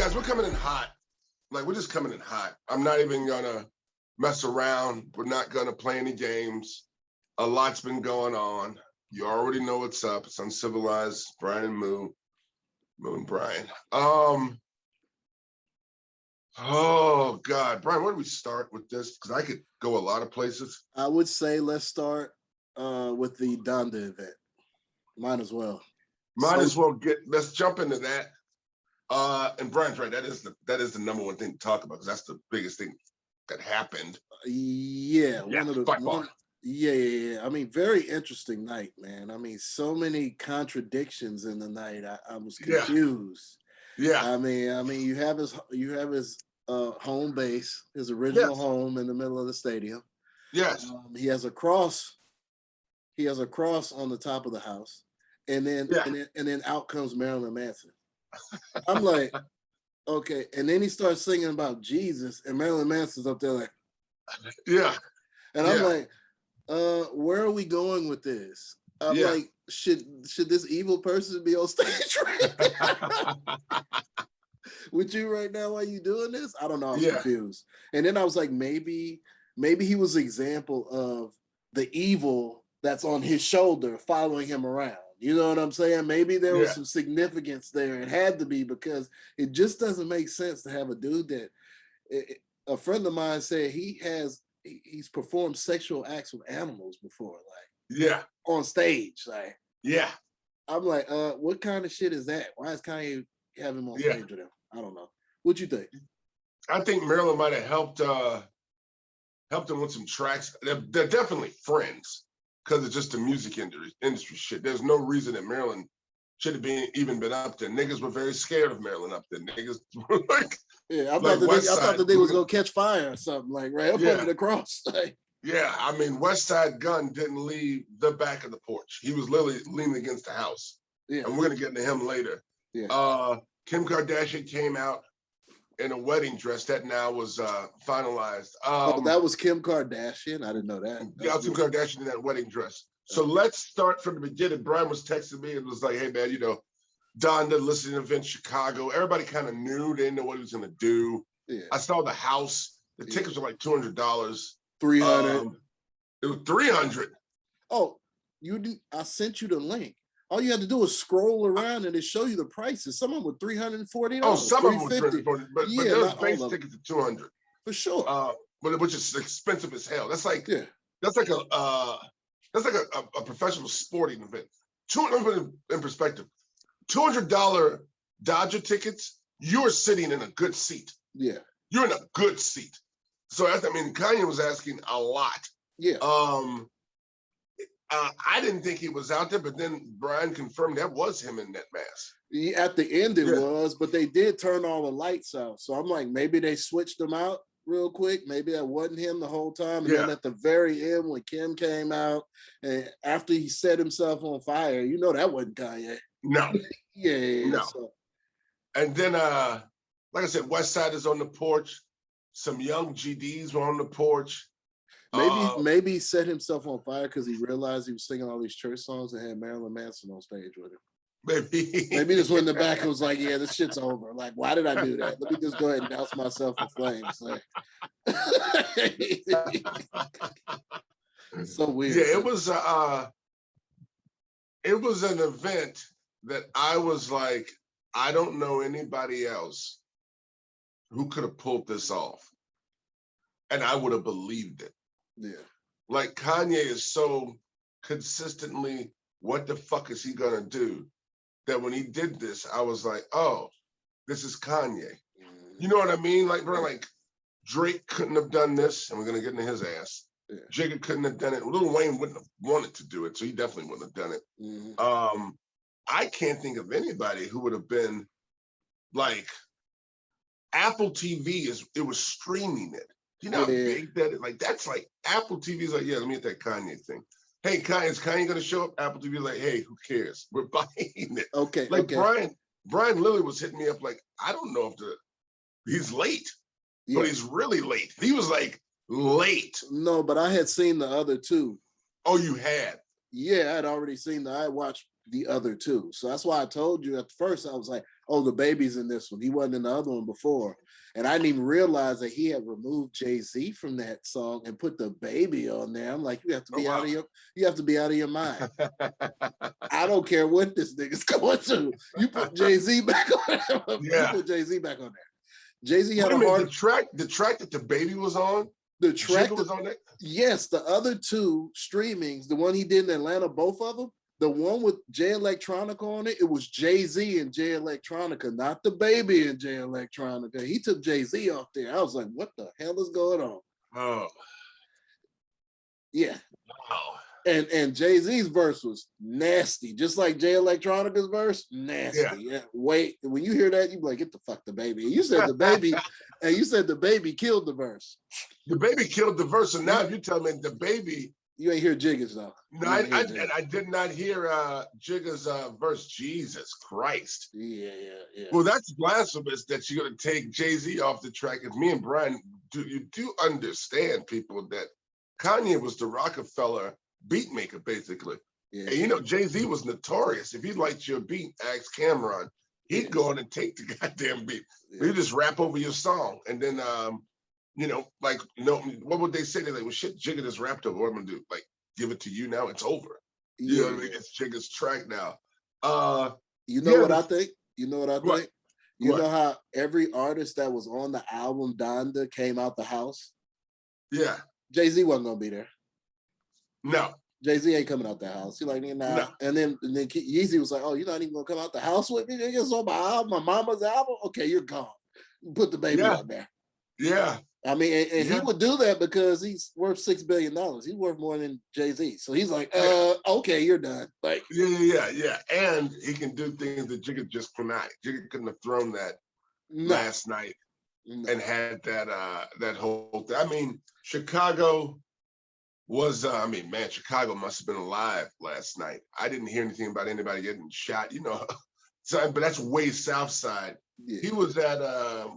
guys, we're coming in hot. Like, we're just coming in hot. I'm not even gonna mess around. We're not gonna play any games. A lot's been going on. You already know what's up. It's Uncivilized, Brian and Moo and Brian. Oh God, Brian, where do we start with this? Because I could go a lot of places. I would say let's start with the Donda event. Might as well. Let's jump into that. And Brian's right. That is the number one thing to talk about because that's the biggest thing that happened. Yeah. I mean, very interesting night, man. I mean, so many contradictions in the night. I was confused. Yeah. I mean, you have his home base, his original home in the middle of the stadium. Yes. He has a cross. He has a cross on the top of the house, and then out comes Marilyn Manson. I'm like, okay, and then he starts singing about Jesus, and Marilyn Manson's up there like, yeah, and I'm like, where are we going with this? I'm like, should this evil person be on stage right now? With you right now while you doing this? I don't know. I was confused, and then I was like, maybe he was an example of the evil that's on his shoulder following him around. You know what I'm saying? Maybe there was some significance there. It had to be because it just doesn't make sense to have a dude that a friend of mine said he's performed sexual acts with animals before, like on stage. Like I'm like, what kind of shit is that? Why is Kanye having him on stage with him? I don't know. What you think? I think Marilyn might have helped him with some tracks. They're definitely friends. Because it's just the music industry shit. There's no reason that Marilyn should have even been up there. Niggas were very scared of Marilyn up there. Niggas were like, I thought the nigga was gonna catch fire or something, like right up under the cross. Like, I mean, West Side Gun didn't leave the back of the porch. He was literally leaning against the house. Yeah. And we're gonna get into him later. Yeah. Kim Kardashian came out in a wedding dress that now was finalized. That was Kim Kardashian? I didn't know that. Kim Kardashian in that wedding dress. So let's start from the beginning. Brian was texting me and was like, hey, man, Donda listening event Chicago. Everybody kind of knew. They didn't know what he was going to do. Yeah. I saw the house. The tickets were like $200. $300. It was $300. Oh, I sent you the link. All you had to do was scroll around and it show you the prices. Some of them were $340. Oh, some of them were $340, but those base tickets are $200 for sure. Which is expensive as hell. That's like a professional sporting event. In perspective, $200 Dodger tickets. You're sitting in a good seat. Yeah, you're in a good seat. So Kanye was asking a lot. Yeah. I didn't think he was out there, but then Brian confirmed that was him in that mask. At the end it was, but they did turn all the lights out. So I'm like, maybe they switched them out real quick. Maybe that wasn't him the whole time. And then at the very end, when Kim came out, and after he set himself on fire, that wasn't Kanye. No. No. So. And then, like I said, West Side is on the porch. Some young GDs were on the porch. Maybe he set himself on fire because he realized he was singing all these church songs and had Marilyn Manson on stage with him. Maybe this one in the back was like, yeah, this shit's over. Like, why did I do that? Let me just go ahead and douse myself in flames. Like, so weird. Yeah, it was an event that I was like, I don't know anybody else who could have pulled this off. And I would have believed it. Yeah. Like Kanye is so consistently, what the fuck is he gonna do? That when he did this, I was like, oh, this is Kanye. You know what I mean? Like, bro, like Drake couldn't have done this, and we're gonna get into his ass. Yeah. Jigga couldn't have done it. Lil Wayne wouldn't have wanted to do it, so he definitely wouldn't have done it. Mm-hmm. I can't think of anybody who would have been like Apple TV it was streaming it. You know how big that is? Like, that's like, Apple TV is like, let me get that Kanye thing. Hey, is Kanye going to show up? Apple TV is like, hey, who cares? We're buying it. Okay. Like, Brian Lilly was hitting me up like, I don't know if he's late, but he's really late. He was like, late. No, but I had seen the other two. Oh, you had? Yeah, I'd already seen I watched the other two. So that's why I told you at first, I was like, oh, the baby's in this one. He wasn't in the other one before. And I didn't even realize that he had removed Jay-Z from that song and put the baby on there. I'm like, you have to be out of your mind. I don't care what this nigga's going to. You put Jay-Z back on there. You put Jay-Z back on there. Jay-Z had the track that the baby was on. The track was on that. Yes, the other two streamings, the one he did in Atlanta, both of them. The one with Jay Electronica on it, it was Jay-Z and Jay Electronica, not the baby and Jay Electronica. He took Jay-Z off there. I was like, what the hell is going on? Oh. Yeah. Wow. And Jay-Z's verse was nasty, just like Jay Electronica's verse, nasty. Yeah. Wait, when you hear that, you be like, get the fuck the baby. And you said the baby, and you said the baby killed the verse. The baby killed the verse, and now if you tell me the baby. You ain't hear Jigga's though. No, I did not hear Jigga's verse. Jesus Christ. Yeah. Well, that's blasphemous that you're gonna take Jay-Z off the track. If me and Brian you do understand, people, that Kanye was the Rockefeller beat maker, basically. Yeah. And you know, Jay-Z was notorious. If he liked your beat, ask Cameron, he'd go on and take the goddamn beat. Yeah. He'd just rap over your song. And then what would they say? They're like, well, shit, Jigga just rapped over. What am I gonna do? Like, give it to you now? It's over. You know what I mean? It's Jigga's track now. You know what I think? You know what I think? You know how every artist that was on the album Donda came out the house? Yeah. Jay-Z wasn't gonna be there. No. Jay-Z ain't coming out the house. He like, nah. No. And then Yeezy was like, oh, you're not even gonna come out the house with me? It's on my album, my mama's album? Okay, you're gone. Put the baby on there. Yeah. I mean, and he would do that because he's worth $6 billion. He's worth more than Jay-Z. So he's like, okay, you're done. Like, yeah. And he can do things that Jigga just cannot. Jigga couldn't have thrown that last night and had that whole thing. I mean, Chicago was, Chicago must have been alive last night. I didn't hear anything about anybody getting shot, So, but that's way south side. Yeah. He was at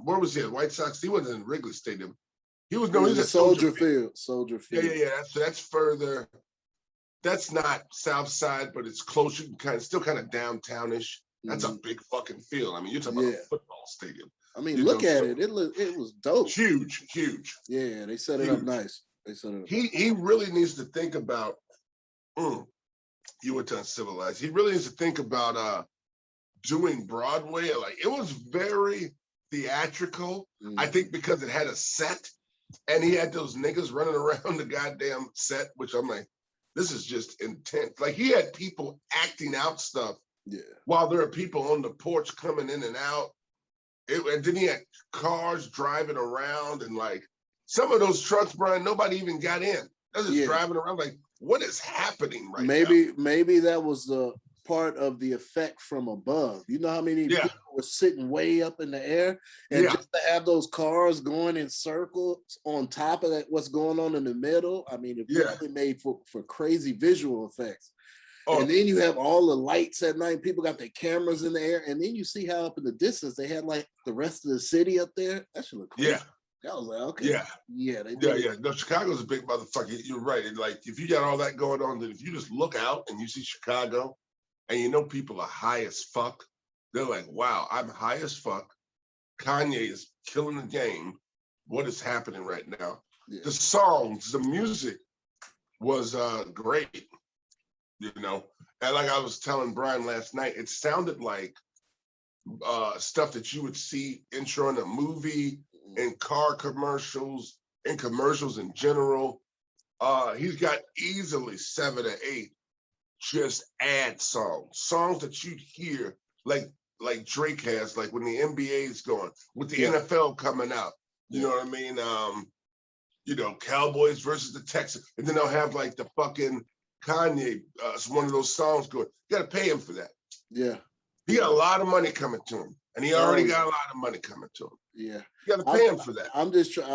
where was he at? White Sox. He wasn't in Wrigley Stadium. He was at Soldier Field. Soldier Field. Yeah. That's further. That's not south side, but it's close. You can still kind of downtownish. That's a big fucking field. I mean, you're talking about a football stadium. I mean, look at it. It was dope. Huge. Yeah, they set it up nice. He really needs to think about. You were to Uncivilized. He really needs to think about doing Broadway. Like, it was very theatrical. I think because it had a set and he had those niggas running around the goddamn set, which I'm like, this is just intense. Like, he had people acting out stuff while there are people on the porch coming in and out. And then he had cars driving around, and like some of those trucks, Brian, nobody even got in. They're just driving around. Like, what is happening right now? Maybe that was the part of the effect from above. You know how many people were sitting way up in the air, and just to have those cars going in circles on top of that, what's going on in the middle. I mean, it really made for crazy visual effects. And then you have all the lights at night. People got their cameras in the air, and then you see how up in the distance they had like the rest of the city up there. That should look crazy. I was like, okay. No, Chicago's a big motherfucker. You're right. And like, if you got all that going on, then if you just look out and you see Chicago, and people are high as fuck, they're like, wow, I'm high as fuck. Kanye is killing the game. What is happening right now? Yeah. The songs, the music was great. And like I was telling Brian last night, it sounded like stuff that you would see intro in a movie, in car commercials, in commercials in general. He's got easily 7 or 8 just ad songs that you'd hear like Drake has, like when the NBA is going, with the NFL coming out. You know what I mean? Cowboys versus the Texans, and then they'll have like the fucking Kanye, one of those songs going. You got to pay him for that. Yeah, he got a lot of money coming to him, and he already got a lot of money coming to him. Yeah, you got to pay him for that. I'm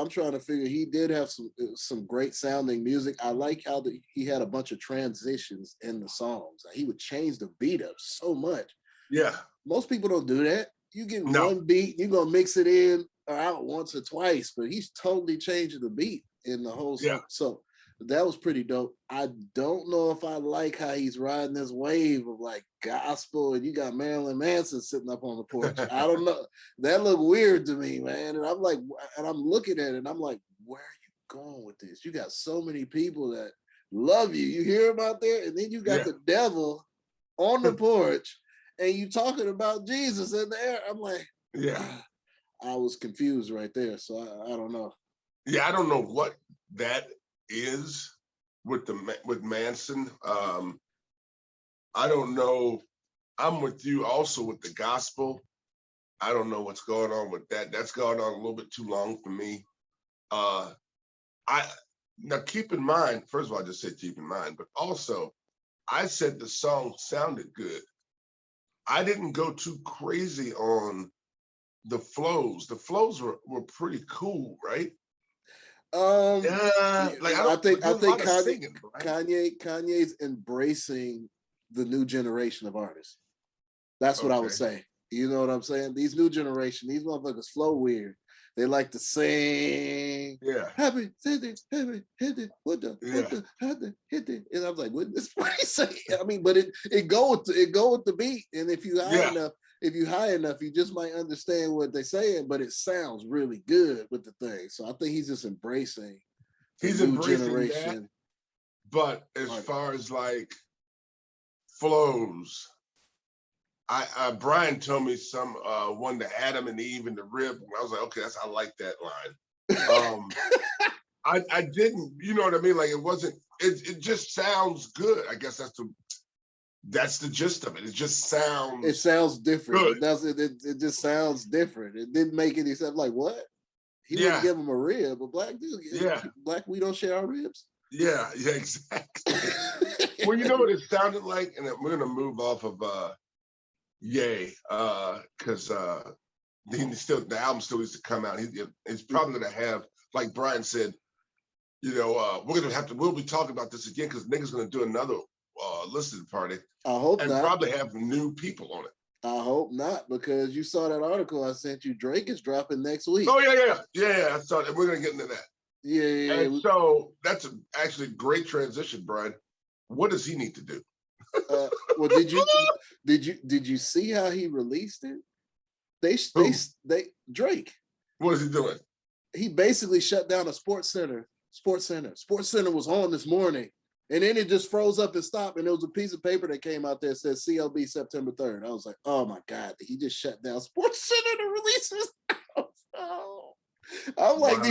trying to figure. He did have some great sounding music. I like how he had a bunch of transitions in the songs. He would change the beat up so much. Yeah, most people don't do that. You get one beat, you're gonna mix it in or out once or twice, but he's totally changing the beat in the whole song. So That was pretty dope. I don't know if I like how he's riding this wave of like gospel, and you got Marilyn Manson sitting up on the porch. I don't know. That looked weird to me, man. And I'm like, and I'm looking at it, and I'm like, where are you going with this? You got so many people that love you. You hear them out there, and then you got the devil on the porch, and you talking about Jesus in the air. I'm like, I was confused right there. So I don't know. Yeah, I don't know what that is with Manson. I don't know. I'm with you also with the gospel. I don't know what's going on with that. That's gone on a little bit too long for me. Now keep in mind, first of all, I just said keep in mind, but also I said the song sounded good. I didn't go too crazy on the flows. The flows were pretty cool, right? I think Kanye's embracing the new generation of artists. That's what I would say. You know what I'm saying? These new generation, these motherfuckers flow weird. They like to sing. Happy, hit it, what the, hit it. And I was like, what this say? I mean, but it go with the beat. And if you high enough, you just might understand what they're saying, but it sounds really good with the thing. So I think he's just embracing the new generation. That, but as far as like flows, Brian told me some one to Adam and Eve and the rib. I was like, okay, I like that line. I didn't, you know what I mean? Like it wasn't. It just sounds good. I guess that's the gist of it. It just sounds. It sounds different. Good. It doesn't. It just sounds different. It didn't make any sense. Like what? He wouldn't give him a rib, but black dude. Black, we don't share our ribs. Yeah, exactly. Well, you know what it sounded like, and we're gonna move off of Ye, because the album still needs to come out. He's probably gonna have, like Brian said, you know, we'll be talking about this again because niggas gonna do another listening party. I hope not. Probably have new people on it. I hope not, because you saw that article I sent you. Drake is dropping next week. Oh yeah. I saw that. We're gonna get into that. Yeah. And so that's actually a great transition, Brian. What does he need to do? Well, did you see how he released it? Drake. What is he doing? He basically shut down a Sports Center. Sports Center was on this morning, and then it just froze up and stopped. And there was a piece of paper that came out there that said CLB September 3rd. I was like, oh my God, he just shut down Sports Center to release his album. I'm like,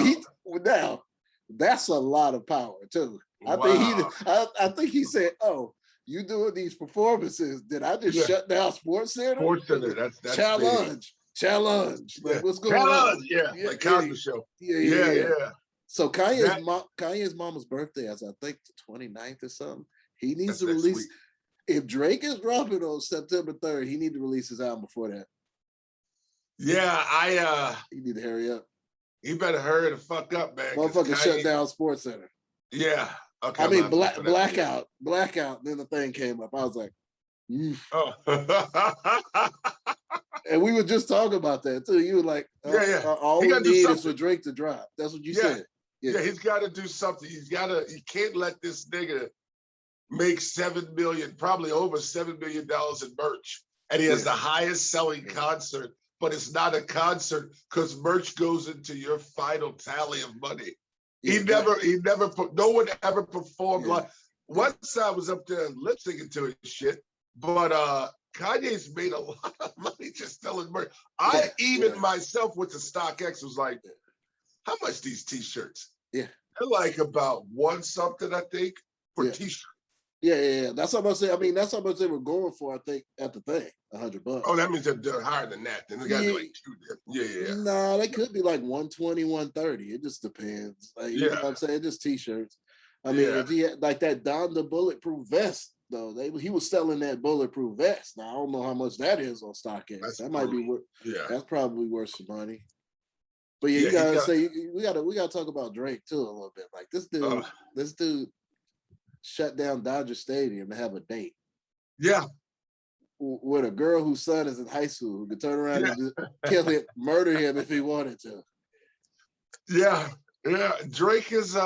now that's a lot of power too. I think he said, "Oh, you doing these performances? Did I just shut down Sports Center? Sports Center, that's challenge. Like, what's going on? Yeah, like Cosby Show. Yeah. So Kanye's mama's birthday is, I think, the 29th or something. He needs to release. Week. If Drake is dropping on September 3rd, he needs to release his album before that. Yeah, he need to hurry up. He better hurry the fuck up, man. Motherfucker shut down Sports Center. Yeah. Okay. I mean, blackout. Then the thing came up. I was like, oh. And we were just talking about that too. You were like, all we need is for Drake to drop. That's what you said. Yeah, he's got to do something. He can't let this nigga make $7 million, probably over $7 million in merch. And he has the highest selling concert, but it's not a concert because merch goes into your final tally of money. No one ever performed like. Once I was up there lip syncing to his shit, but Kanye's made a lot of money just selling merch. Myself with the StockX was like, how much these t-shirts? Yeah. They're like about one something, I think, for t-shirt. Yeah. That's how much they were going for, I think, at the thing, $100. Oh, that means they're higher than that. Then they gotta be like two. Yeah. Nah, they could be like 120, 130. It just depends. Like, you know what I'm saying? Just t-shirts. I mean, if he had like that Donda bulletproof vest, though, he was selling that bulletproof vest. Now I don't know how much that is on StockX. That might be worth. Yeah, that's probably worth some money. But you gotta say we gotta talk about Drake too a little bit. Like this dude shut down Dodger Stadium to have a date. Yeah. With a girl whose son is in high school who could turn around and just kill him, murder him if he wanted to. Yeah. Drake is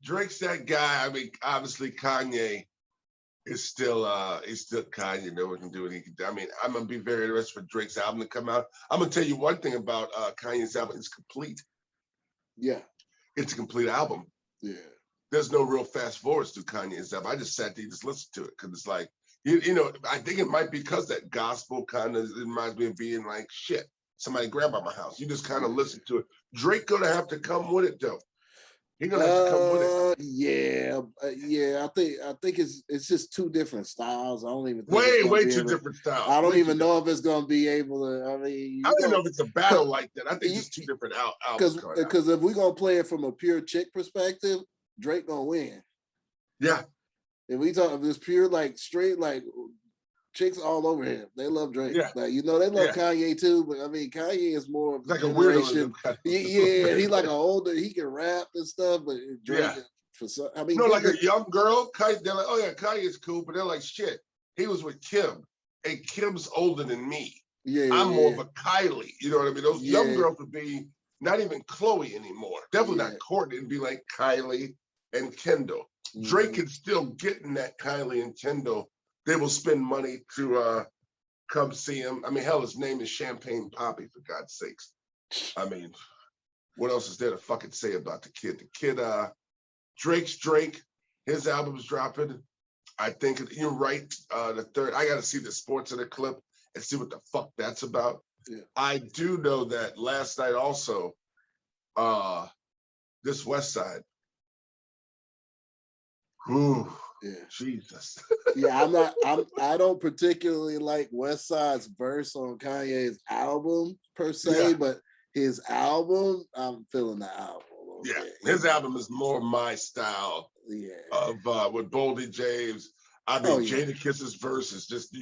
Drake's that guy. I mean, obviously Kanye is still Kanye. No one can do what he can do. I mean, I'm gonna be very interested for Drake's album to come out. I'm gonna tell you one thing about Kanye's album. It's complete. Yeah. It's a complete album. Yeah. There's no real fast forwards to Kanye's album. I just sat there and just listened to it because it's like, you know, I think it might be because that gospel kind of reminds me of being like, shit, somebody grab by my house. You just kind of listen to it. Drake gonna have to come with it though. He's gonna have to come with it. Yeah. I think it's just two different styles. I don't even think way too different styles. I don't even know if it's gonna be able to. I mean, I don't even know if it's a battle like that. I think it's two different albums. Because if we're gonna play it from a pure chick perspective, Drake gonna win. Yeah. If we talk this pure like straight like chicks all over him, they love Drake. Yeah. Like, you know, they love Kanye too, but I mean Kanye is more of like a weirdo. Yeah, he's like an older, he can rap and stuff, but Drake for some, I mean, like a young girl, they're like, oh yeah, Kanye's cool, but they're like, shit, he was with Kim, and Kim's older than me. I'm more of a Kylie. You know what I mean? Those young girls would be not even Chloe anymore. Definitely not Courtney. It'd be like Kylie and Kendall. Drake can still get in that Kylie and Kendall. They will spend money to come see him. I mean, hell, his name is Champagne Poppy, for God's sakes. I mean, what else is there to fucking say about the kid? The kid, Drake's Drake. His album's dropping. I think you're right. The third, I got to see the Sports of the clip and see what the fuck that's about. Yeah. I do know that last night also, this West Side. Ooh, Jesus. I don't particularly like West Side's verse on Kanye's album per se, but his album, I'm feeling the album. His album is more my style. Of with Boldy James. I mean, Jadakiss's verse is just.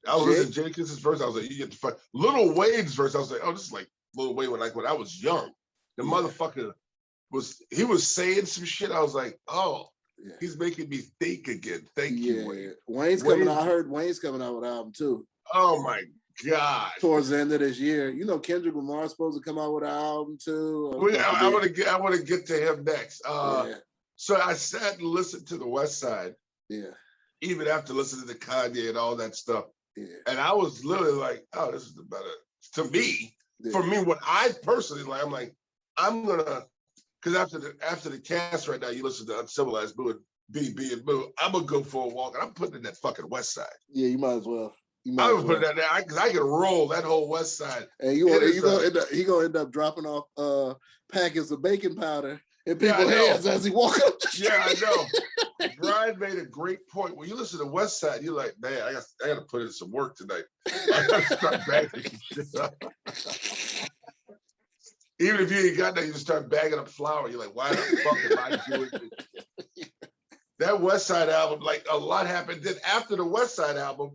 I was listening to Jadakiss's verse. I was like, you get the fuck. Lil Wayne's verse. I was like, oh, this is like Lil Wayne when I was young. The motherfucker was saying some shit. I was like, oh. Yeah. He's making me think again. Thank you, Wayne. Wayne's coming out. I heard Wayne's coming out with an album too. Oh my God. Towards the end of this year. You know, Kendrick Lamar's supposed to come out with an album too. I want to get to him next. So I sat and listened to the West Side. Yeah. Even after listening to Kanye and all that stuff. Yeah. And I was literally like, oh, this is the better. To me, for me, what I personally like, I'm like, I'm gonna. Because after the cast right now, you listen to Uncivilized Boo and BB and Boo. I'm gonna go for a walk, and I'm putting in that fucking West Side. Yeah, you might as well. I would put that there because I can roll that whole West Side. And he gonna end up dropping off packets of baking powder in people's hands as he walks up the street. Yeah, I know. Brian made a great point. When you listen to West Side, you're like, man, I got to put in some work tonight. I got to start bagging shit up. Even if you ain't got that, you just start bagging up flour. You're like, why the fuck am I doing this? That West Side album, like a lot happened. Then after the West Side album,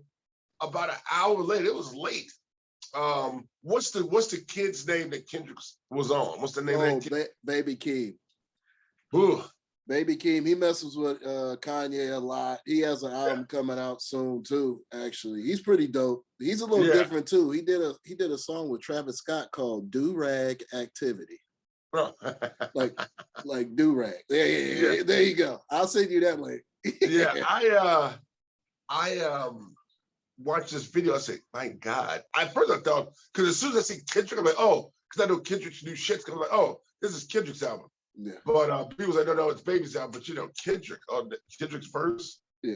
about an hour later, it was late. What's the kid's name that Kendrick was on? What's the name of that kid? Baby Keem. Ooh. Baby Keem, he messes with Kanye a lot. He has an album coming out soon too. Actually, he's pretty dope. He's a little different too. He did a song with Travis Scott called "Do Rag Activity," like do rag. Yeah. There you go. I'll send you that link. I watched this video. I said, my God. At first I thought, because as soon as I see Kendrick, I'm like, oh, because I know Kendrick's new shit. I'm like, oh, this is Kendrick's album. Yeah. But people say, no, it's Baby's album. But you know, Kendrick's verse. Yeah.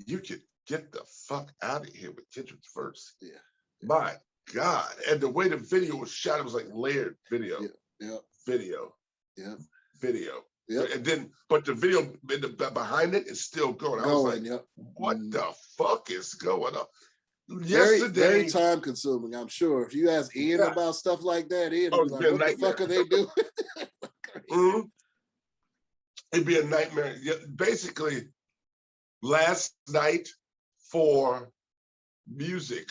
You could get the fuck out of here with Kendrick's verse. Yeah. My God. And the way the video was shot, it was like layered video. Yeah. Video. Yeah. Video. Yeah. And then, but the video behind it is still going. I was like, what the fuck is going on? Very time consuming, I'm sure. If you ask Ian about stuff like that, Ian would be like, what the fuck are they doing? Mm-hmm. It'd be a nightmare. Basically, last night for music,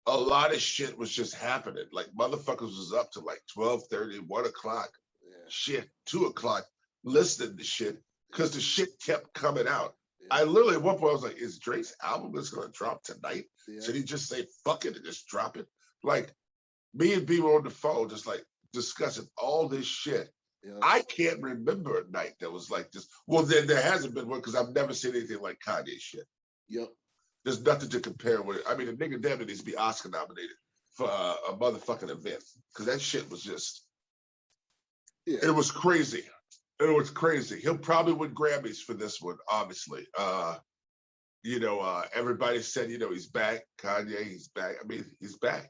a lot of shit was just happening. Like motherfuckers was up to like 12:30, 1 o'clock, shit, 2 o'clock, listening to shit because the shit kept coming out. I literally at one point I was like, is Drake's album just gonna drop tonight? Should he just say fuck it and just drop it? Like me and B were on the phone just like discussing all this shit. Yeah. I can't remember a night that was like this. Well, there hasn't been one because I've never seen anything like Kanye shit. Yep. There's nothing to compare with it. I mean, the nigga damn needs to be Oscar nominated for a motherfucking event because that shit was just. Yeah. It was crazy. It was crazy. He'll probably win Grammys for this one, obviously. Everybody said, he's back. Kanye, he's back. I mean, he's back.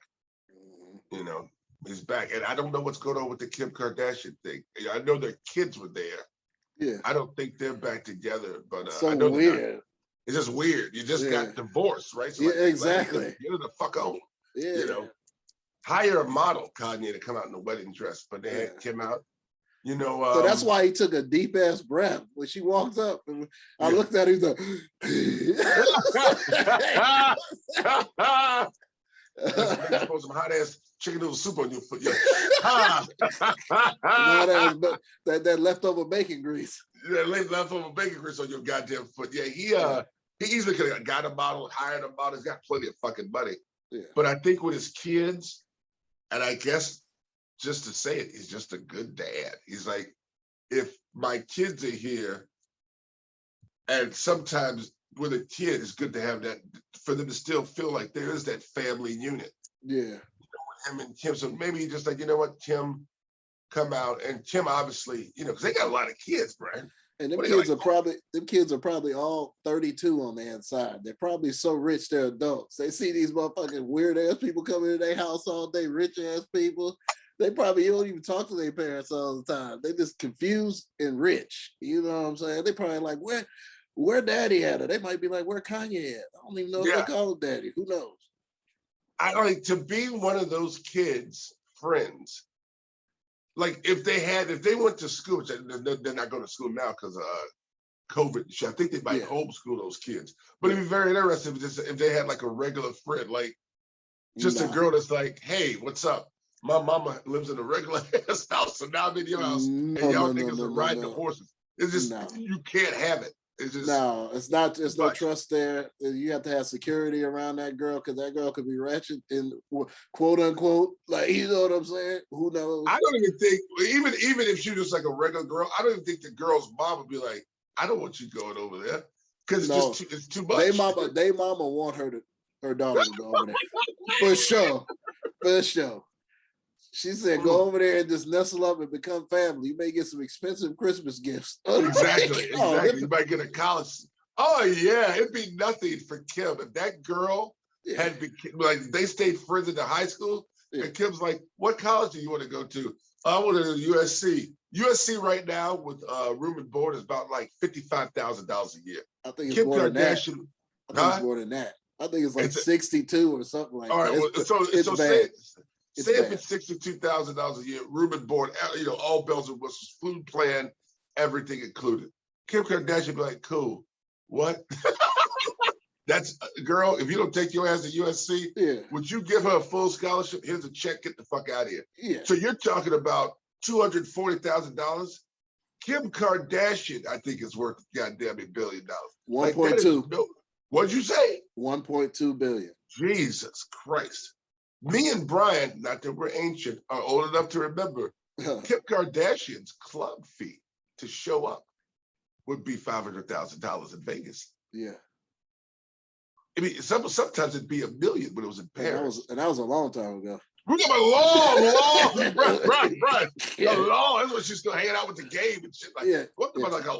He's back. And I don't know what's going on with the Kim Kardashian thing. I know their kids were there. Yeah. I don't think they're back together, but so I know weird. It's just weird. You just got divorced, right? So exactly. Get her the fuck on. Yeah. Hire a model, Kanye, to come out in a wedding dress, but they had Kim out. So that's why he took a deep ass breath when she walked up. And I looked at him, he's like, pour some hot ass chicken noodle soup on your foot. That leftover bacon grease. Yeah, leftover bacon grease on your goddamn foot. Yeah, he easily could have got a model, hired a model. He's got plenty of fucking money. Yeah. But I think with his kids, and I guess just to say it, he's just a good dad. He's like, if my kids are here, and sometimes with a kid, it's good to have that, for them to still feel like there is that family unit. Yeah. With him and Kim. So maybe he's just like, you know what, Kim, come out. And Kim, obviously, because they got a lot of kids, Brian. And them kids are probably all 32 on the inside. They're probably so rich they're adults. They see these motherfucking weird ass people coming to their house all day, rich ass people. They probably don't even talk to their parents all the time. They just confused and rich. You know what I'm saying? They probably like, where daddy at? Or they might be like, where Kanye at? I don't even know if they call him daddy. Who knows? I like to be one of those kids' friends. Like if they went to school, which they're not going to school now because of COVID. I think they might homeschool those kids. But it'd be very interesting if they had like a regular friend, like just a girl that's like, hey, what's up? My mama lives in a regular ass house, so now I'm in your house, and y'all niggas are riding the horses. It's just you can't have it. It's just it's not. There's no trust there. You have to have security around that girl because that girl could be ratchet and quote unquote, like, you know what I'm saying? Who knows? I don't even think even if she was like a regular girl, I don't even think the girl's mom would be like, I don't want you going over there because it's too much. They mama want her daughter to go over there for sure. She said, go over there and just nestle up and become family. You may get some expensive Christmas gifts. Exactly. You might get a college. Oh, yeah. It'd be nothing for Kim. If that girl had been, like, they stayed friends in the high school, and Kim's like, what college do you want to go to? I want to go to USC. USC right now with room and board is about like $55,000 a year. I think it's more than that. It's more than that. I think it's like 62 or something like that. All right. Say if it's $62,000 a year, room and board, all bells and whistles, food plan, everything included. Kim Kardashian be like, cool. What? That's, girl, if you don't take your ass to USC, would you give her a full scholarship? Here's a check, get the fuck out of here. Yeah. So you're talking about $240,000. Kim Kardashian, I think, is worth goddamn $1 billion. 1.2. What'd you say? 1.2 billion. Jesus Christ. Me and Brian, not that we're ancient, are old enough to remember Kim Kardashian's club fee to show up would be $500,000 in Vegas. Yeah. I mean, sometimes it'd be $1 million when it was in Paris. And that was a long time ago. We're talking about right. Yeah. Long. That's when she's still hanging out with the game and shit. Like, what about like a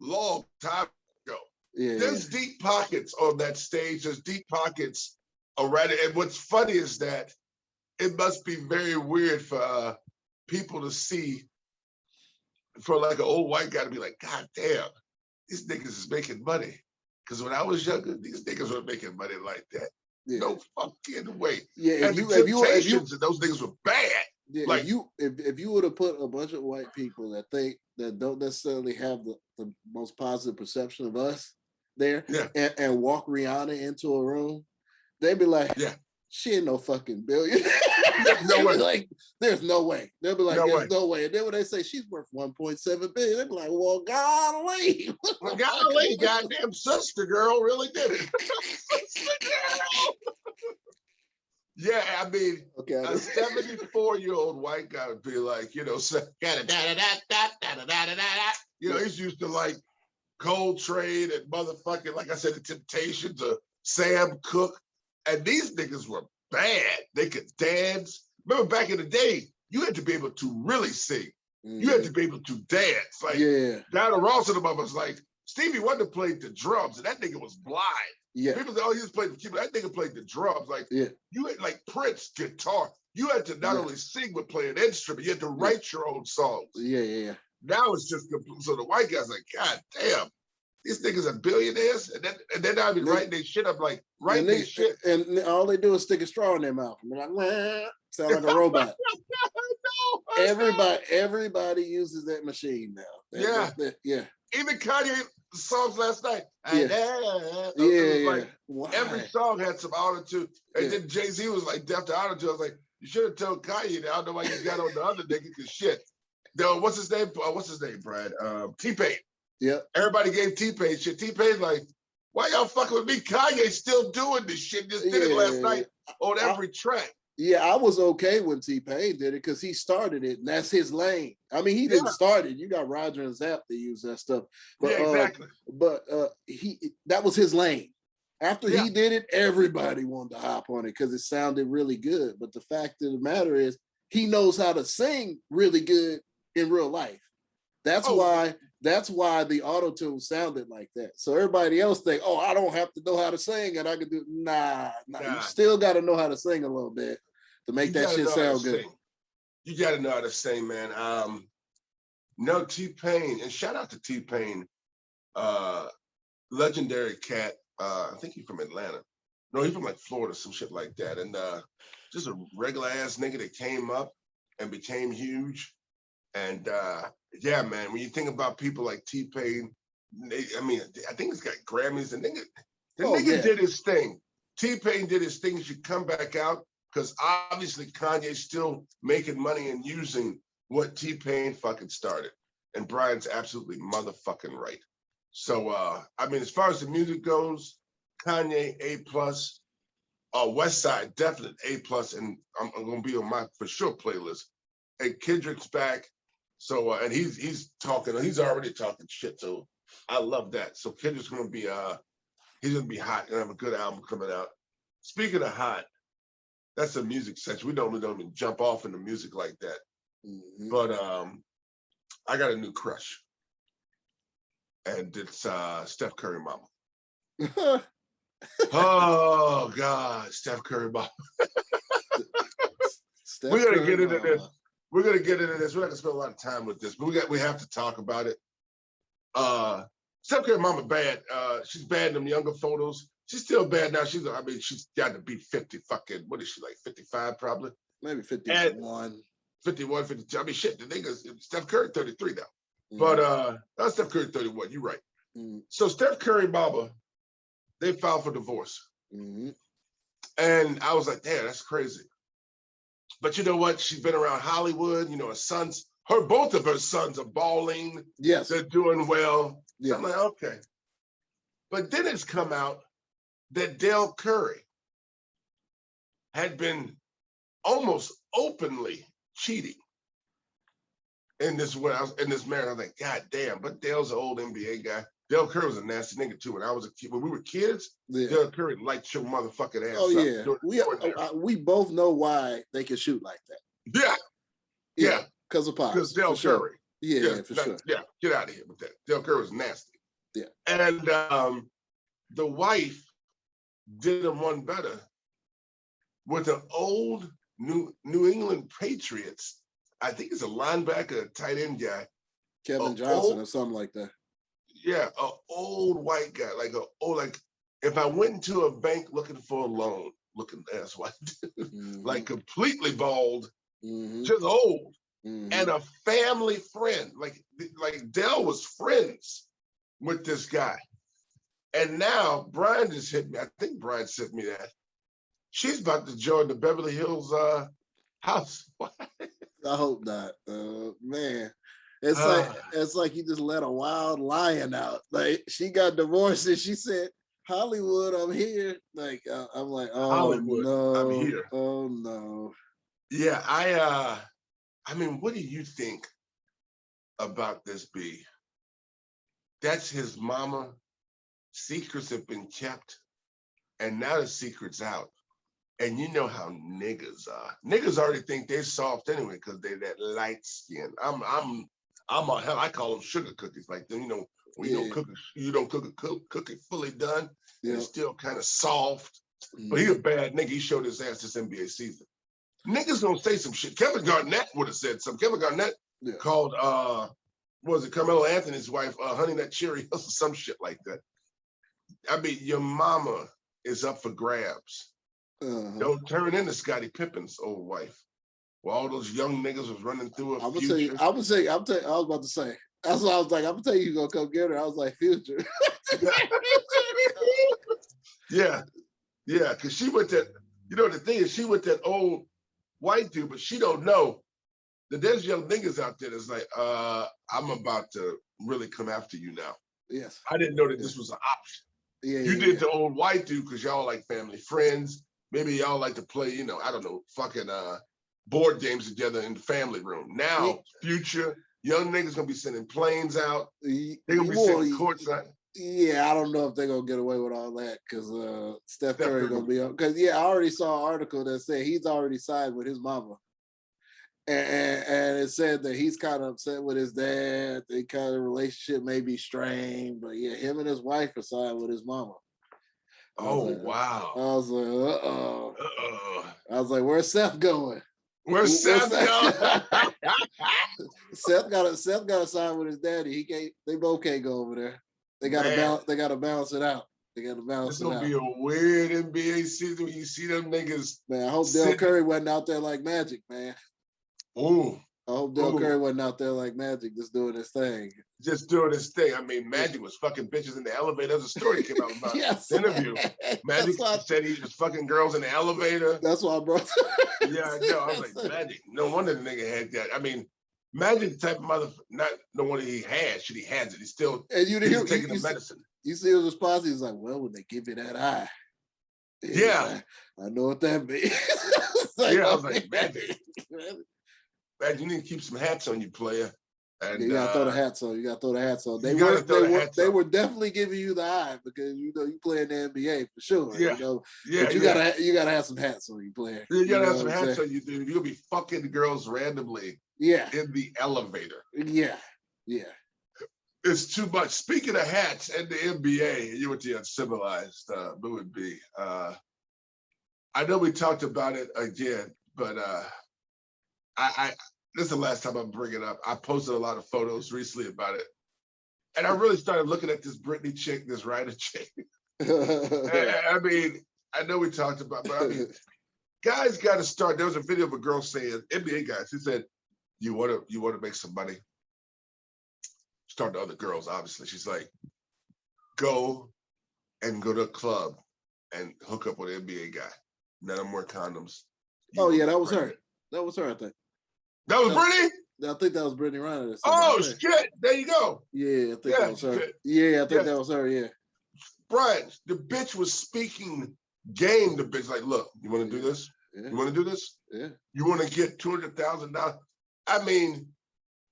long time ago? Yeah. There's deep pockets on that stage. There's deep pockets around it. And what's funny is that it must be very weird for people to see, for like an old white guy to be like, God damn, these niggas is making money. Because when I was younger, these niggas were making money like that. Yeah. No fucking way. Yeah, and those niggas were bad. Yeah, like if you would have put a bunch of white people that don't necessarily have the most positive perception of us there, and walk Rihanna into a room, they'd be like, she ain't no fucking billion. No way. Like, there's no way. They'll be like, there's no way. And then when they say she's worth 1.7 billion, they'll be like, well, golly. Well, golly, goddamn sister girl really did it. Yeah, I mean, Okay. a 74-year-old white guy would be like, you know, you know, he's used to like Coltrane and motherfucking, like I said, the Temptations or Sam Cooke. And these niggas were bad. They could dance. Remember back in the day, you had to be able to really sing. You had to be able to dance. Like, Diana Ross and the mother was like, Stevie Wonder played the drums, and that nigga was blind. Yeah. People say, oh, he just played the keyboard. That nigga played the drums. Like, you had like Prince guitar. You had to not only sing but play an instrument. You had to write your own songs. Yeah. Now it's just so the white guy's like, God damn, these niggas are billionaires, and they're not even writing their shit up like writing their shit. And all they do is stick a straw in their mouth. And they're like, sound like a robot. Everybody uses that machine now. Yeah. Even Kanye songs last night. Wow. Every song had some auto-tune. And then Jay-Z was like deaf to auto-tune. I was like, you should have told Kanye that. I don't know why you got on the other nigga, because shit. No, what's his name, Brad? T-Pain. Yeah. Everybody gave T-Pain shit. T-Pain's like, why y'all fucking with me? Kanye's still doing this shit. Just did it last night on every track. Yeah, I was okay when T-Pain did it because he started it, and that's his lane. I mean, he didn't start it. You got Roger and Zapp to use that stuff. But, exactly. But that was his lane. After he did it, everybody wanted to hop on it because it sounded really good. But the fact of the matter is, he knows how to sing really good in real life. That's why the auto-tune sounded like that. So everybody else think, oh, I don't have to know how to sing and I can do nah. You still got to know how to sing a little bit to make that shit sound good. You got to know how to sing, man. No, T-Pain, and shout out to T-Pain, legendary cat. I think he's from Atlanta. No, he's from like Florida, some shit like that. And just a regular ass nigga that came up and became huge. And yeah, man, when you think about people like T-Pain, I mean, I think he's got Grammys. And the nigga did his thing. T-Pain did his thing. He should come back out because obviously Kanye's still making money and using what T-Pain fucking started. And Brian's absolutely motherfucking right. So, I mean, as far as the music goes, Kanye, A+, West Side, definite A+, and I'm going to be on my, for sure, playlist. And Kendrick's back. So, and he's already talking shit. So I love that. So Kendrick's going to be, he's going to be hot and have a good album coming out. Speaking of hot, that's a music section. We don't even jump off into music like that. Mm-hmm. But I got a new crush. And it's Steph Curry mama. Oh God, Steph Curry mama. We're gonna get into this. We're gonna get into this. We're not gonna spend a lot of time with this, but we have to talk about it. Steph Curry mama bad. She's bad in them younger photos. She's still bad now. She's got to be 50 fucking, what is she, like 55 probably? Maybe 51. 51, 52. I mean, shit, the niggas, Steph Curry 33 now. Mm. But Steph Curry 31, you're right. Mm. So Steph Curry mama, they filed for divorce. Mm-hmm. And I was like, damn, that's crazy. But you know what? She's been around Hollywood. You know, both of her sons are balling. Yes. They're doing well. Yeah. So I'm like, okay. But then it's come out that Dale Curry had been almost openly cheating in this marriage. I was like, God damn, but Dale's an old NBA guy. Dale Curry was a nasty nigga too. When I was a kid, when we were kids, Dale Curry liked your motherfucking ass. Oh yeah, we both know why they can shoot like that. Yeah, because of Pops. Because Dale Curry. Sure. Yeah, for sure. Yeah, get out of here with that. Dale Curry was nasty. Yeah, and the wife did him one better with an old New England Patriots. I think it's a linebacker, a tight end guy. Kevin Johnson or something like that. Yeah, an old white guy, like if I went into a bank looking for a loan, looking ass white, mm-hmm. like completely bald, mm-hmm. just old, mm-hmm. and a family friend. Like Dell was friends with this guy. And now Brian just hit me. I think Brian sent me that. She's about to join the Beverly Hills house. I hope not. Man. It's like you just let a wild lion out. Like she got divorced and she said, Hollywood, I'm here. Like I'm like, oh Hollywood, I'm no, here. oh no. Yeah, I mean, what do you think about this, B? That's his mama. Secrets have been kept, and now the secret's out. And you know how niggas are. Niggas already think they're soft anyway because they're that light skin. I call them sugar cookies. Like them, when you don't cook a cookie fully done, and it's still kind of soft. But he a bad nigga. He showed his ass this NBA season. Niggas gonna say some shit. Kevin Garnett would have said something. Kevin Garnett called what was it, Carmelo Anthony's wife, Honey Nut Cheerios or some shit like that. I mean, your mama is up for grabs. Don't turn into Scottie Pippen's old wife. Well, all those young niggas was running through a Future. I was about to say. That's what I was like. I'm gonna tell you, you gonna come get her. I was like, Future. yeah, because she went that. The thing is, she with that old white dude, but she don't know that there's young niggas out there that's like, I'm about to really come after you now. Yes. I didn't know that this was an option. You did the old white dude because y'all like family friends. Maybe y'all like to play, I don't know, fucking board games together in the family room. Now, Future, young niggas gonna be sending planes out. They're gonna be sending courtside. Yeah, I don't know if they're gonna get away with all that because Steph Curry gonna be up. Because I already saw an article that said he's already signed with his mama. And it said that he's kind of upset with his dad. They kind of relationship may be strained, but yeah, him and his wife are signed with his mama. Wow. I was like, uh-oh. I was like, where's Seth going? Where's Seth going? Seth got to sign with his daddy. They both can't go over there. They gotta balance it out. This gonna be a weird NBA season when you see them niggas. Man, I hope Del Curry wasn't out there like Magic, man. Ooh. I hope Del Curry wasn't out there like Magic, just doing his thing. I mean, Magic was fucking bitches in the elevator. There's a story that came out about the interview. Magic said he was fucking girls in the elevator. That's why I brought Yeah, I know. I was like, Magic. No wonder the nigga had that. I mean, Magic the type of not no wonder he has shit. He has it. He's still taking the medicine. You see his response? He's like, well, when they give you that eye. Yeah. I know what that means. I was like, Magic. Man, you need to keep some hats on you, player. And you gotta throw the hats on. They were definitely giving you the eye because you play in the NBA for sure. But you gotta have some hats on you, player. You gotta have some hats on you, dude. You'll be fucking girls randomly. In the elevator. Yeah. It's too much. Speaking of hats and the NBA, you went to Uncivilized. Who would be? I know we talked about it again, but this is the last time I'm bringing it up. I posted a lot of photos recently about it. And I really started looking at this Britney chick, this Ryder chick. I mean, I know we talked about, but I mean, guys got to start. There was a video of a girl saying, NBA guys, she said, you want to make some money? Start to other girls, obviously. She's like, go to a club and hook up with an NBA guy. None of them wear condoms. That was her. That was her, I think. That was Brittany? I think that was Brittany Reiner. Oh, shit. There you go. Yeah, I think that was her. Yeah, I think that was her, yeah. Brian, the bitch was speaking game. The bitch like, look, you want to do this? Yeah. You want to do this? Yeah. You want to get $200,000? I mean,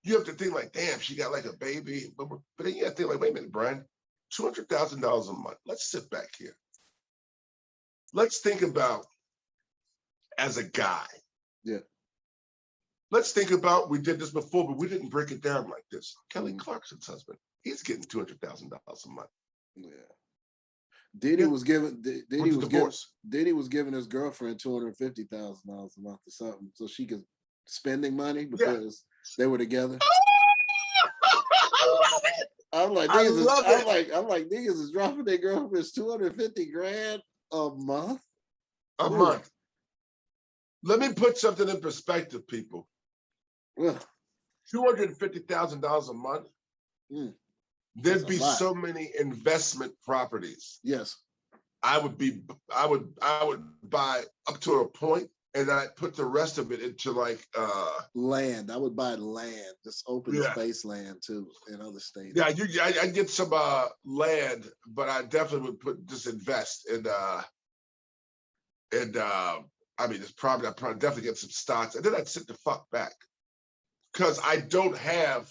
you have to think like, damn, she got like a baby. But then you have to think like, wait a minute, Brian, $200,000 a month. Let's sit back here. Let's think about as a guy. Yeah. Let's think about, we did this before, but we didn't break it down like this. Kelly Clarkson's husband, he's getting $200,000 a month. Yeah. Diddy was giving his girlfriend $250,000 a month or something, so she could spending money because they were together. I'm like, niggas is dropping their girlfriends $250,000 a month. A month. Let me put something in perspective, people. $250,000 a month. There'd be so many investment properties. Yes. I would buy up to a point and I put the rest of it into like land. I would buy land, just open space land too in other states. Yeah, I get some land, but I definitely would just invest in I mean, I'd probably definitely get some stocks, and then I'd sit the fuck back because I don't have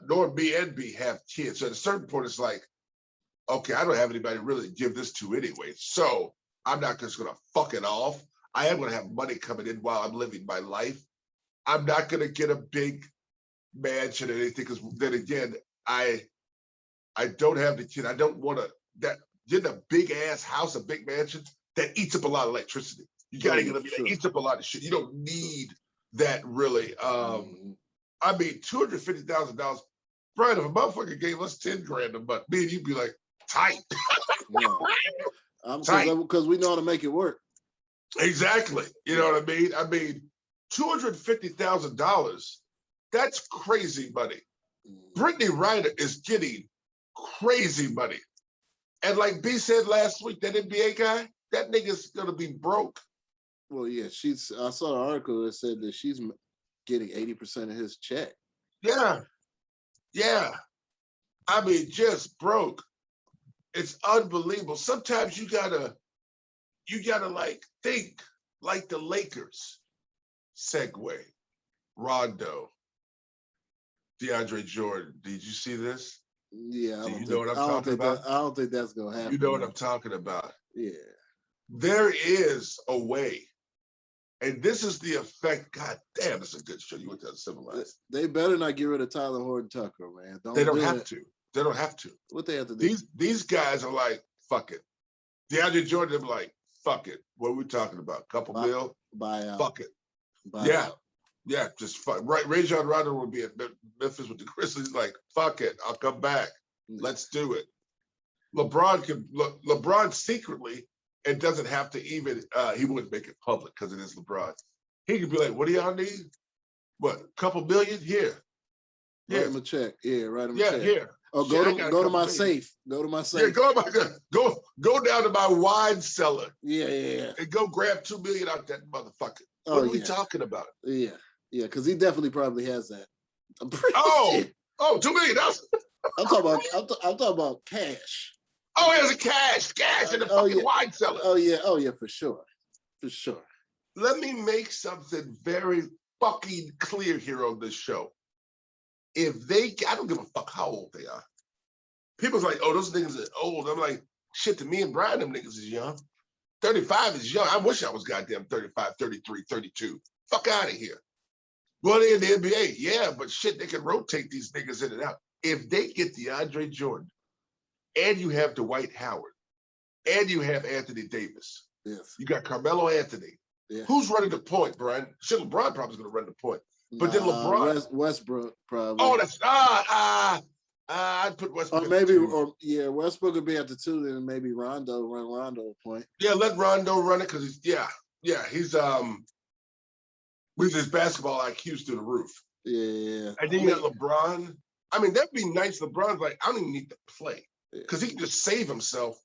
nor me and B have kids. So at a certain point, it's like, okay, I don't have anybody to really give this to anyway. So I'm not just gonna fuck it off. I am gonna have money coming in while I'm living my life. I'm not gonna get a big mansion or anything, because then again, I don't have the kid. I don't want to getting a big ass house, a big mansion that eats up a lot of electricity. You gotta get it eats up a lot of shit. You don't need that really. I mean, $250,000. Brian, if a motherfucker gave us 10 grand a month, me and you'd be like, tight. Because we know how to make it work. Exactly. You know what I mean? I mean, $250,000, that's crazy money. Brittany Reiner is getting crazy money. And like B said last week, that NBA guy, that nigga's gonna be broke. Well, yeah, I saw an article that said that she's getting 80% of his check. Yeah. I mean, just broke. It's unbelievable. Sometimes you gotta like think like the Lakers. Segue, Rondo, DeAndre Jordan. Did you see this? Yeah, Do you know what I'm talking about? I don't think that's gonna happen. You know what I'm talking about? Yeah. There is a way, and this is the effect. God damn, it's a good show. You went to Uncivilized. They better not get rid of Tyler Horton Tucker, man. They don't have to. They don't have to. What they have to do? These guys are like, fuck it. DeAndre Jordan, they're like, fuck it. What are we talking about? Couple mil? Buyout. Fuck it. Buyout. Yeah, just fuck. Right, Rajon Rondo will be at Memphis with the Grizzlies. Like, fuck it, I'll come back. Let's do it. LeBron secretly, it doesn't have to even. He wouldn't make it public because it is LeBron. He could be like, "What do y'all need? What? A couple million here? Write him a check. Yeah, write him a check. Here. Oh, go to my safe. Go to my safe. Yeah, go down to my wine cellar. Yeah. And go grab $2 million out that motherfucker. What are we talking about? Yeah, because he definitely probably has that. I'm pretty sure. $2 million. I'm talking about cash. Oh, he has a cash in the fucking wine cellar. Oh yeah, for sure. Let me make something very fucking clear here on this show. I don't give a fuck how old they are. People's like, oh, those niggas are old. I'm like, shit, to me and Brian, them niggas is young. 35 is young. I wish I was goddamn 35, 33, 32. Fuck out of here. Well, they're in the NBA, yeah, but shit, they can rotate these niggas in and out. If they get DeAndre Jordan, and you have Dwight Howard, and you have Anthony Davis, yes, you got Carmelo Anthony. Yeah. Who's running the point, Brian? Shit, LeBron probably is going to run the point. But then LeBron, Westbrook probably. Oh, that's I'd put Westbrook. Westbrook would be at the 2, then maybe Rondo a point. Yeah, let Rondo run it because he's with his basketball IQ's through the roof. Yeah. And then you got LeBron. I mean, that'd be nice. LeBron's like, I don't even need to play because he can just save himself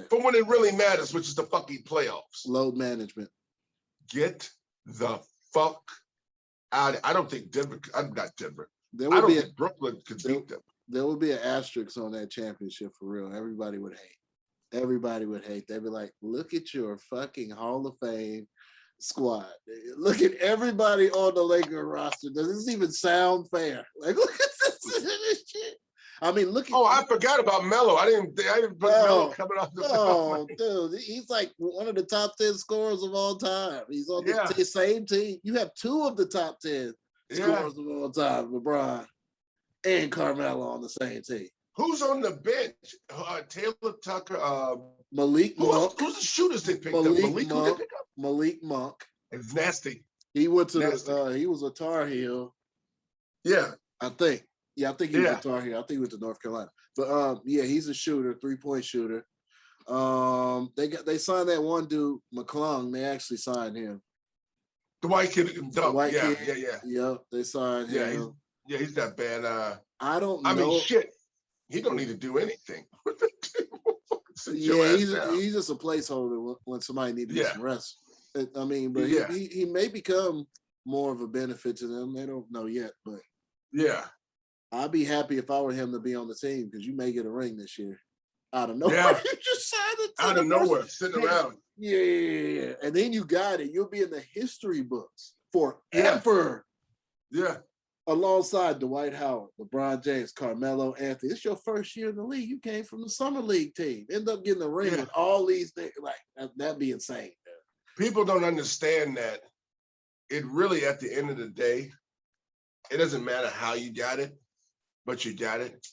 from when it really matters, which is the fucking playoffs. Load management. Get the fuck out. I don't think Denver. I'm not Denver. I don't think Brooklyn could beat them. There would be an asterisk on that championship for real. Everybody would hate. They'd be like, look at your fucking Hall of Fame squad. Look at everybody on the Lakers roster. Does this even sound fair? Like, look at this shit. I mean, look at. Oh, I forgot about Melo. I didn't put Melo coming off the. Oh, dude, he's like one of the top 10 scorers of all time. He's on the same team. You have 2 of the top 10 scorers of all time, LeBron and Carmelo on the same team. Who's on the bench? Taylor Tucker. Malik Monk. Who's the shooters they picked up? Malik Monk. It's nasty. He went to he was a Tar Heel. Yeah. I think. Yeah, I think he was a Tar Heel. I think he went to North Carolina. But he's a shooter, 3-point shooter. They signed that one dude, McClung. They actually signed him. The white kid can dunk. Yeah. Yep, they signed him. Yeah, he's not bad. I don't know. I mean, shit. He don't need to do anything. He's just a placeholder when somebody needs to get some rest. I mean, but Yeah. he may become more of a benefit to them. They don't know yet, but Yeah. I'd be happy if I were him to be on the team because you may get a ring this year. Out of nowhere, Yeah. you just signed it Out of nowhere, sitting around. Yeah. And then you got it. You'll be in the history books forever. Yeah. Alongside Dwight Howard, LeBron James, Carmelo Anthony. It's your first year in the league. You came from the summer league team. End up getting a ring with all these things. Like that'd be insane. People don't understand that it really, at the end of the day, it doesn't matter how you got it, but you got it.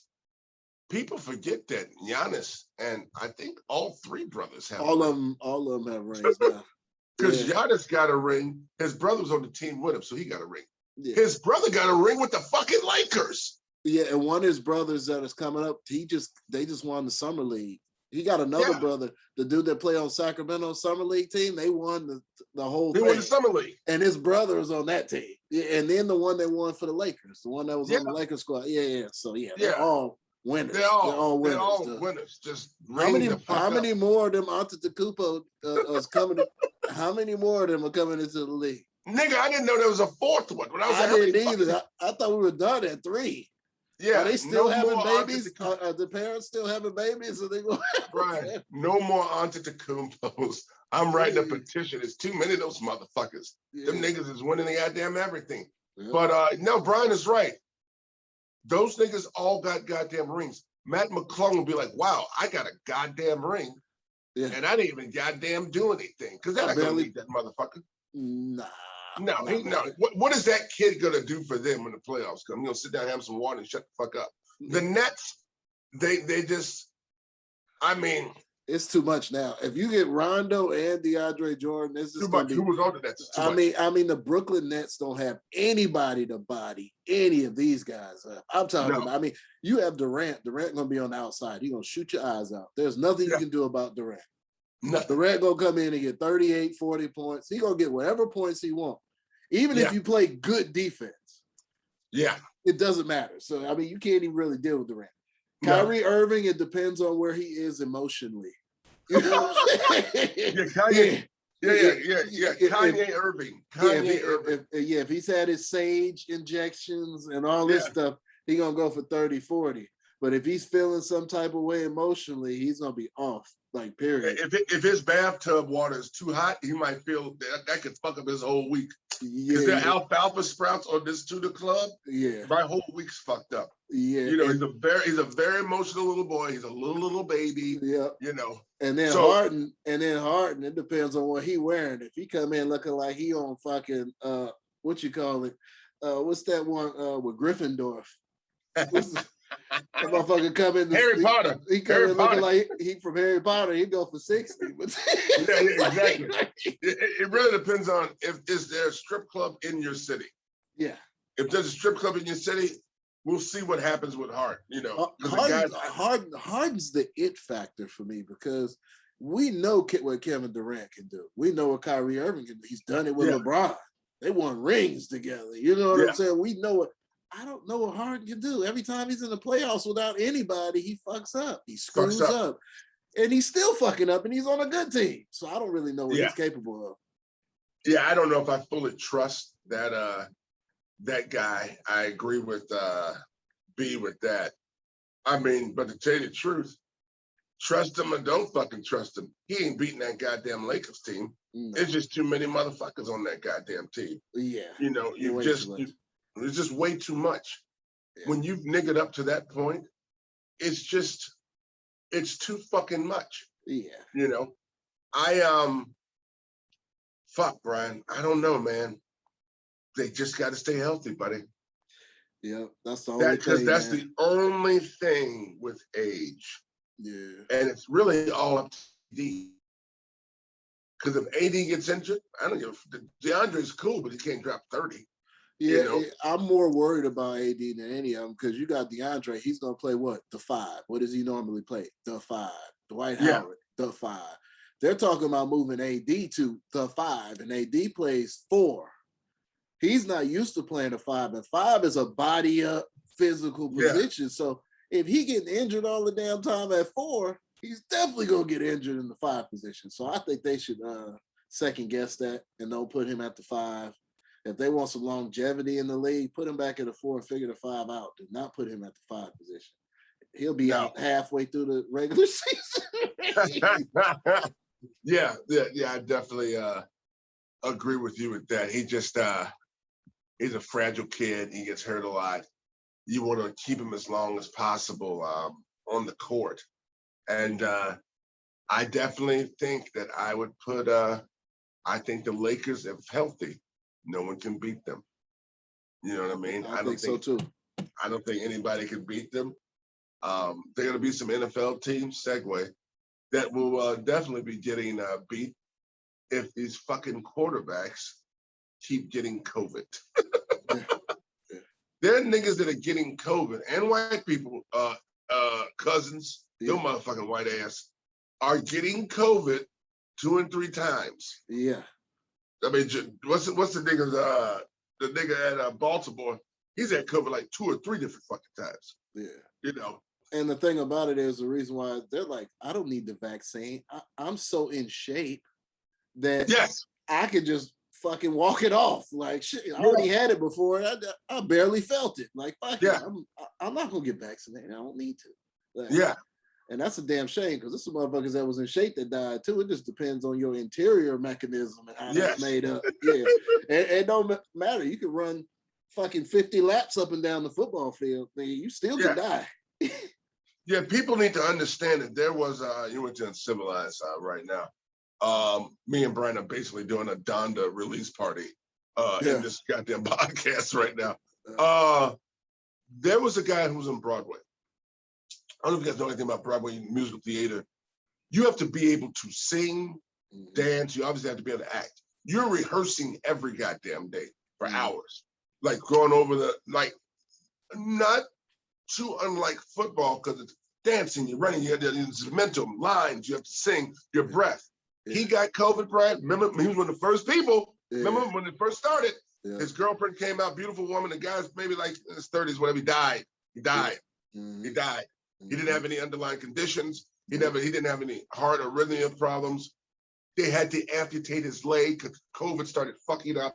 People forget that Giannis and I think all three brothers have all of them have rings now. Because Giannis got a ring. His brother was on the team with him, so he got a ring. Yeah. His brother got a ring with the fucking Lakers. Yeah, and one of his brothers that is coming up, they just won the summer league. He got another brother, the dude that played on Sacramento summer league team. They won the whole thing. They won the summer league, and his brother was on that team. Yeah, and then the one that won for the Lakers, the one that was on the Lakers squad. Yeah. So they're all winners. They're all winners. Just how many more of them Antetokounmpo is coming? How many more of them are coming into the league? Nigga, I didn't know there was a fourth one. I didn't either. I thought we were done at 3. Yeah, are they still having babies? Are the parents still having babies? Are they going? Right. No more Antetokounmpos. I'm writing a petition. It's too many of those motherfuckers. Them niggas is winning the goddamn everything. But no, Brian is right. Those niggas all got goddamn rings. Matt McClung will be like, wow, I got a goddamn ring. Yeah. And I didn't even goddamn do anything. Because they're not going to need that motherfucker. Nah. No. What is that kid going to do for them when the playoffs come? You know, sit down, have some water, and shut the fuck up. The Nets, they just, I mean. It's too much now. If you get Rondo and DeAndre Jordan, this is too much. Who was on the Nets? I mean, the Brooklyn Nets don't have anybody to body any of these guys up. I'm talking about, I mean, you have Durant. Durant going to be on the outside. He's going to shoot your eyes out. There's nothing you can do about Durant. Nothing. Durant going to come in and get 38, 40 points. He's going to get whatever points he wants. Even if you play good defense. Yeah. It doesn't matter. So, I mean, you can't even really deal with Durant. Kyrie Irving, it depends on where he is emotionally. You know Kanye. Kanye Irving. If he's had his sage injections and all this stuff, he's going to go for 30, 40. But if he's feeling some type of way emotionally, he's going to be off, like, period. If his bathtub water is too hot, he might feel that could fuck up his whole week. Is there alfalfa sprouts on this Tudor club? Yeah. My whole week's fucked up. Yeah. You know, he's a very emotional little boy. He's a little baby. Yeah. You know. And then Harden, it depends on what he wearing. If he come in looking like he on fucking what you call it? What's that one with Gryffindor? That motherfucker come in Harry Potter. He come in looking like he from Harry Potter. He go for 60. Exactly. It really depends on is there a strip club in your city. Yeah. If there's a strip club in your city, we'll see what happens with Harden. You know, Harden's the it factor for me because we know what Kevin Durant can do. We know what Kyrie Irving can do. He's done it with LeBron. They won rings together. You know what I'm saying? We know it. I don't know what Harden can do. Every time he's in the playoffs without anybody, he fucks up. He screws up. And he's still fucking up, and he's on a good team. So I don't really know what he's capable of. Yeah, I don't know if I fully trust that that guy. I agree with B with that. I mean, but to tell you the truth, trust him or don't fucking trust him. He ain't beating that goddamn Lakers team. No. It's just too many motherfuckers on that goddamn team. Yeah. You know, it's just way too much. Yeah. When you've niggered up to that point, it's too fucking much. Yeah. You know, fuck, Brian. I don't know, man. They just got to stay healthy, buddy. Yeah, that's the only thing. Because that's the only thing with age. Yeah. And it's really all up to AD. Because if AD gets injured, I don't give a DeAndre's cool, but he can't drop 30. Yeah, you know? I'm more worried about AD than any of them because you got DeAndre. He's going to play what? The 5. What does he normally play? The 5. Dwight Howard, the 5. They're talking about moving AD to the 5, and AD plays 4. He's not used to playing a 5, and 5 is a body up physical position. Yeah. So if he getting injured all the damn time at 4, he's definitely going to get injured in the 5 position. So I think they should second guess that and don't put him at the 5. If they want some longevity in the league, put him back at the 4 and figure the 5 out. Do not put him at the 5 position. He'll be out halfway through the regular season. Yeah, I definitely agree with you with that. He just he's a fragile kid. He gets hurt a lot. You want to keep him as long as possible on the court. And I definitely think that I would put I think the Lakers, if healthy, no one can beat them. You know what I mean? I think so too. I don't think anybody can beat them. There are going to be some NFL teams, segue, that will definitely be getting beat if these fucking quarterbacks keep getting COVID. There are niggas that are getting COVID, and white people, cousins, your motherfucking white ass, are getting COVID 2 and 3 times. Yeah. I mean, what's the nigga's, the nigga at Baltimore, he's had COVID like 2 or 3 different fucking times. Yeah. You know. And the thing about it is the reason why they're like, I don't need the vaccine. I'm so in shape that I could just fucking walk it off. Like, shit, I already had it before. I barely felt it. Like, fuck it. I'm not going to get vaccinated. I don't need to. Like, and that's a damn shame because there's some motherfuckers that was in shape that died too. It just depends on your interior mechanism and how that's made up. Yeah. And it don't matter. You can run fucking 50 laps up and down the football field. You still can die. Yeah, people need to understand that there was, you went to Uncivilized right now. Me and Brian are basically doing a Donda release party in this goddamn podcast right now. There was a guy who was in Broadway. I don't know if you guys know anything about Broadway musical theater. You have to be able to sing, dance. You obviously have to be able to act. You're rehearsing every goddamn day for hours. Like going over not too unlike football because it's dancing, you're running, you have the mental lines, you have to sing, your breath. He got COVID, Brian. Remember, he was one of the first people. Remember when it first started, his girlfriend came out, beautiful woman, the guy's maybe like in his 30s, whatever, he died. He died. He didn't have any underlying conditions. He didn't have any heart or arrhythmia problems. They had to amputate his leg because COVID started fucking up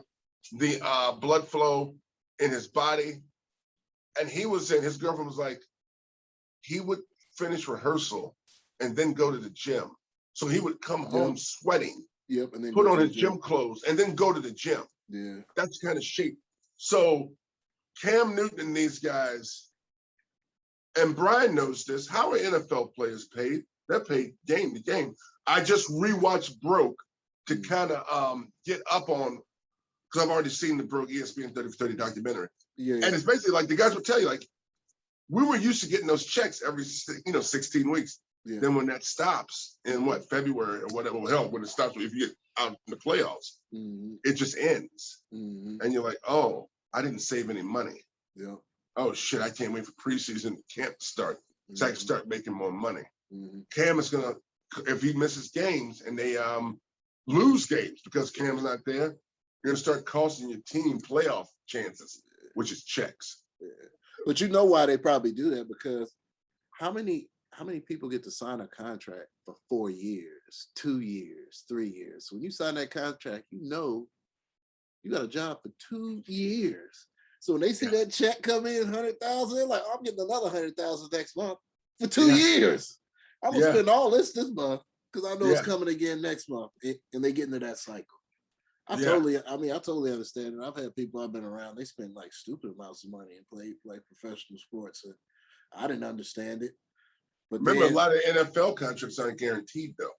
the blood flow in his body. And he was saying, his girlfriend was like, he would finish rehearsal and then go to the gym. So he would come home sweating, and then put on his gym clothes and then go to the gym. Yeah. That's kind of shape. So Cam Newton and these guys, and Brian knows this, how are NFL players paid? They're paid game to game. I just rewatched Broke to kind of get up on, because I've already seen the Broke ESPN 30 for 30 documentary. And it's basically like the guys would tell you, like, we were used to getting those checks every 16 weeks. Then when that stops in February or whatever, when it stops, if you get out in the playoffs, it just ends. And you're like, oh, I didn't save any money. Oh shit, I can't wait for preseason camp to start so I can start making more money. Cam is gonna, if he misses games and they lose games because Cam's not there, you're gonna start costing your team playoff chances, which is checks. But you know why they probably do that, because how many people get to sign a contract for 4 years, 2 years, 3 years? When you sign that contract, you know you got a job for 2 years. So when they see that check come in, 100,000, they're like, I'm getting another 100,000 next month for 2 years. I'm gonna spend all this month because I know it's coming again next month, and they get into that cycle. I totally understand it. I've had people I've been around, they spend like stupid amounts of money and play professional sports, and I didn't understand it. But remember, a lot of NFL contracts aren't guaranteed though.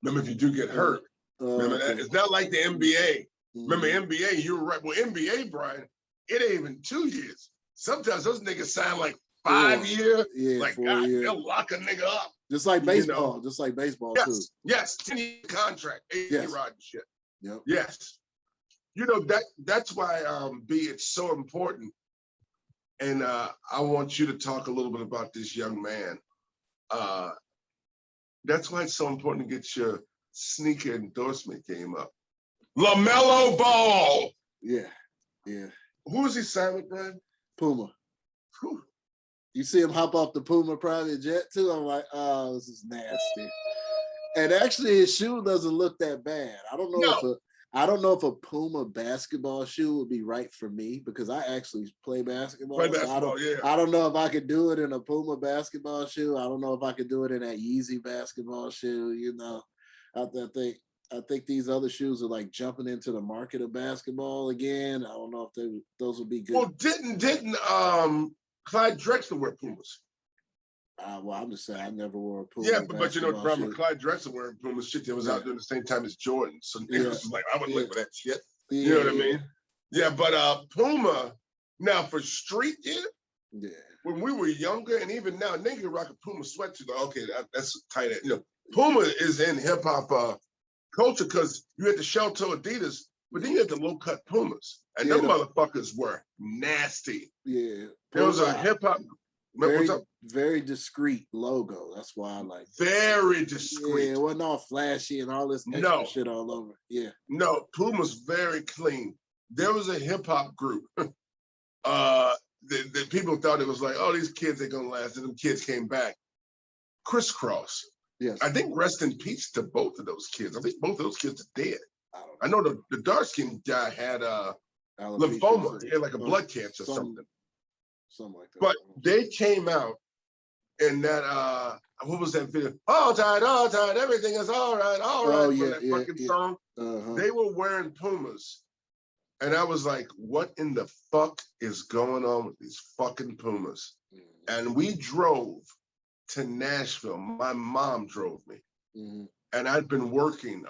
Remember, if you do get hurt, remember that it's not like the NBA. Remember NBA, you were right. Well, NBA, Brian, it ain't even 2 years. Sometimes those niggas sign like 5 years. Like God, they'll lock a nigga up. Just like baseball, too. Yes, 10-year contract, A-Rod and shit. Yep. Yes. That's why it's so important. And I want you to talk a little bit about this young man. That's why it's so important to get your sneaker endorsement game up. LaMelo Ball. Yeah. Who was he signed with, Brian? Puma. Whew. You see him hop off the Puma private jet too? I'm like, oh, this is nasty. And actually, his shoe doesn't look that bad. I don't know No. if a Puma basketball shoe would be right for me because I actually play basketball. Play basketball, I don't know if I could do it in a Puma basketball shoe. I don't know if I could do it in that Yeezy basketball shoe. You know, I think these other shoes are like jumping into the market of basketball again. I don't know if those would be good. Well, didn't Clyde Drexler wear Pumas? Well, I'm just saying I never wore a Puma. Yeah, but you know the problem shoe. with Clyde Drexler wearing Pumas shit that was out during the same time as Jordan. So niggas was like, I wouldn't live with that shit. You know what I mean? Yeah, but Puma, now for street gear, when we were younger and even now, nigga rock a Puma sweatshirt. Like, okay, that's tight. You know, Puma is in hip hop culture because you had the shell toe Adidas, but then you had the low cut Pumas, and them motherfuckers were nasty. Yeah, there was a hip hop. Very discreet logo. That's why I like it. Very discreet. Yeah, it wasn't all flashy and all this extra shit all over. Yeah. No, Puma's very clean. There was a hip hop group. The people thought it was like, oh, these kids ain't gonna last, and them kids came back. Crisscross. Yes. I think rest in peace to both of those kids. I think both of those kids are dead. I know the dark skinned guy had lymphoma. He had like a blood cancer or something. Something like that. But they came out in that what was that video? All tight, everything is all right. That fucking song. They were wearing Pumas. And I was like, what in the fuck is going on with these fucking Pumas? And we drove to Nashville. My mom drove me. And I'd been working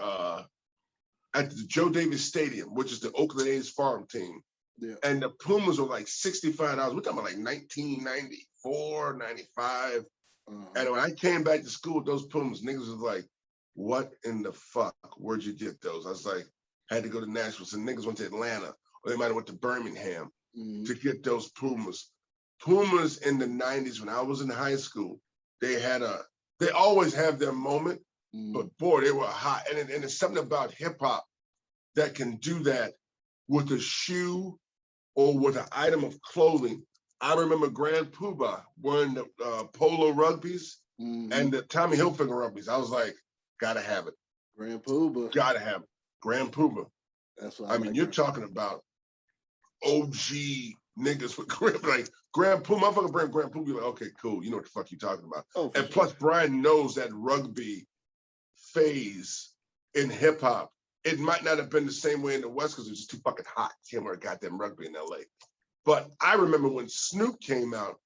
at the Joe Davis Stadium, which is the Oakland A's farm team. Yeah. And the Pumas were like $65. We're talking about like 1994, 95. And when I came back to school with those Pumas, niggas was like, what in the fuck? Where'd you get those? I was like, I had to go to Nashville. So niggas went to Atlanta, or they might have went to Birmingham to get those Pumas. Pumas in the 90s, when I was in high school, they always have their moment, but boy, they were hot. And it's something about hip hop that can do that with a shoe or with an item of clothing. I remember Grand Poobah wearing the polo rugbies and the Tommy Hilfiger rugbies. I was like, gotta have it. Grand Poobah. Gotta have it. Grand Poobah. That's what I mean, you're talking about OG niggas with Grand Poobah. Motherfucker bring Grand Poobah, you're like, okay, cool. You know what the fuck you talking about. And plus, Brian knows that rugby phase in hip hop. It might not have been the same way in the West because it was just too fucking hot. Can't wear goddamn rugby in LA. But I remember when Snoop came out,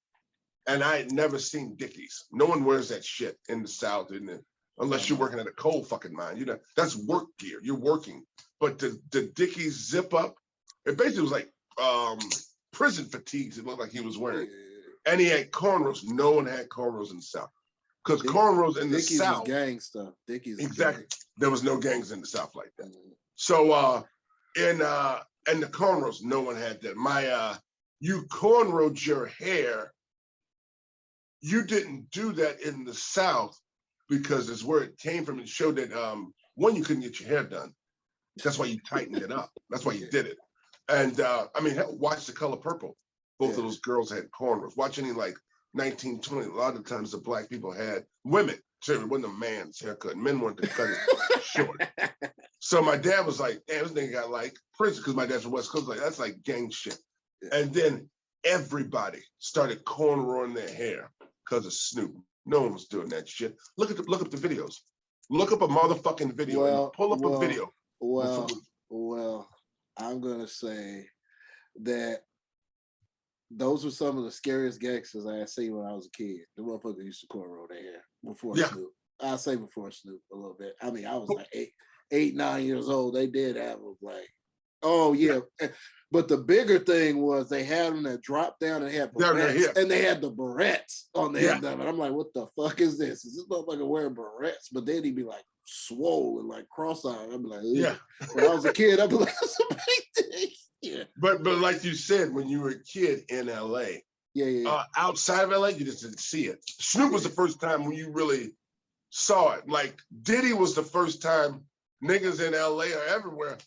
and I had never seen Dickies. No one wears that shit in the South, unless you're working at a coal fucking mine. You know, that's work gear. You're working. But the Dickies zip up, it basically was like prison fatigues. It looked like he was wearing. And he had cornrows. No one had cornrows in the South. Because cornrows in the South. Dickies gang stuff. Dickies. Exactly. There was no gangs in the South like that. So in the cornrows, no one had that. You cornrowed your hair. You didn't do that in the South because it's where it came from and showed that one, you couldn't get your hair done. That's why you tightened it up. That's why you did it. And I mean, watch The Color Purple. Both of those girls had cornrows. Watch any like 1920, a lot of times the black people had women. So it wasn't a man's haircut. Men wanted to cut it short. So my dad was like, damn, this nigga got like prison, because my dad's from West Coast. Like, that's like gang shit. And then everybody started cornrowing their hair because of Snoop. No one was doing that shit. Look up the videos. Look up a motherfucking video and pull up a video. Well, I'm gonna say that those were some of the scariest gangsters I had seen when I was a kid. The motherfuckers used to cornrow their hair before Snoop. I'd say before Snoop a little bit. I mean, I was like 8, 9 years old. They did have them like, oh yeah. But the bigger thing was they had them that dropped down and had barrettes, and they had the barrettes on the end of it. I'm like, what the fuck is this? Is this motherfucker wearing barrettes? But then he'd be like swollen, like cross-eyed. I'd be like, yeah. When I was a kid, I'd be like, that's a big thing. Yeah. But like you said, when you were a kid in LA, outside of LA, you just didn't see it. Snoop was the first time when you really saw it. Like Diddy was the first time niggas in LA or everywhere.